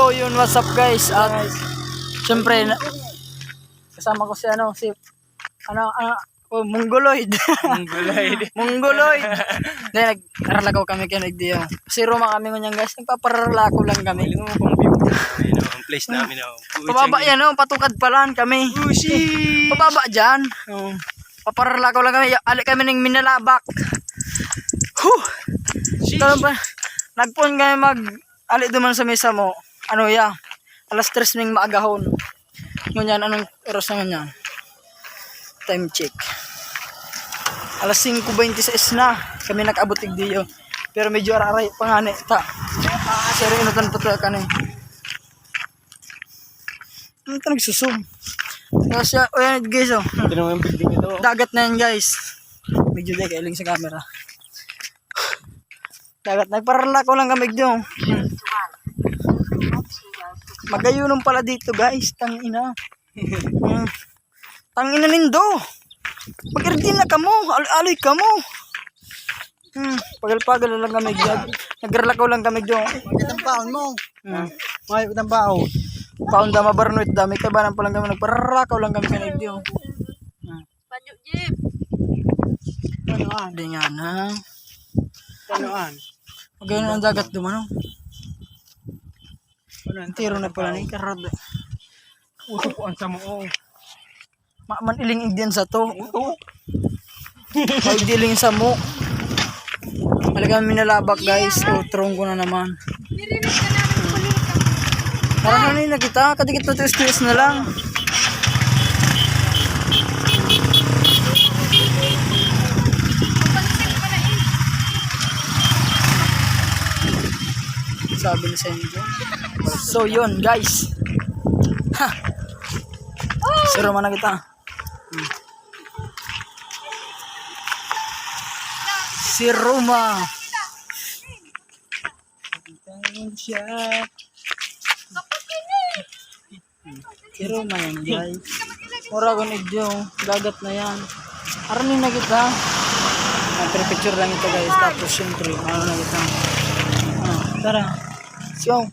So yun, what's up guys? At syempre kasama ko si Mongoloid. Mongoloid. Then nagparalakaw kami kay Nagdiyo. Si Roma kami ngunyan guys, nagpaparalako lang kami. Ang place namin Pababa yan patukad palan kami. Pababa diyan. Paparalakaw lang kami. Ali kami ning minalabak. Nagpon kami ali duman sa mesa mo. Alas 3 ning maagahon. Ngunyan anong oras na ngunyan? Time check. Alas 5:26 na kami nag-abot Nagdiyo. Pero medyo araray pa nga ni ta. Sir inutan pa ta kanay. Ano ka nagsusum? Kasi guys dagat na yan guys. Medyo di kailing sa camera. Dagat nagparala ko lang kami dito. Magayunom pala dito guys, tangina. Tangina nindo. Mag-ready na kamo, aloy kamo. Pagal-pagal lang kami diyan. Nagralakaw lang kami diyan. Itang paon mo. May itang paon. Paon da mabarnoit dami kay banan pa lang kami nagparalakaw lang kami kanay diyan. Panyo jeep. Ano di nga na. Tanoan. Magayon ang dagat dumano. Tiro na pala ni karad. Uso po ang samo. Man iling igdian sa to. Magdiling sa mo. Malagang minalabak guys. Trong ko na naman. Nirinig ka namin kulit. Parang na kita. Kadikit na tiis na lang. Sabi ni Senjo. So yun guys. Siro man na kita. Si Roma. Si Roma yan guys. Mura ko nigyo. Dagat na yan. Aranin na kita. Picture lang ito guys. Tapos syempre ano na kita. Tara. Let's go.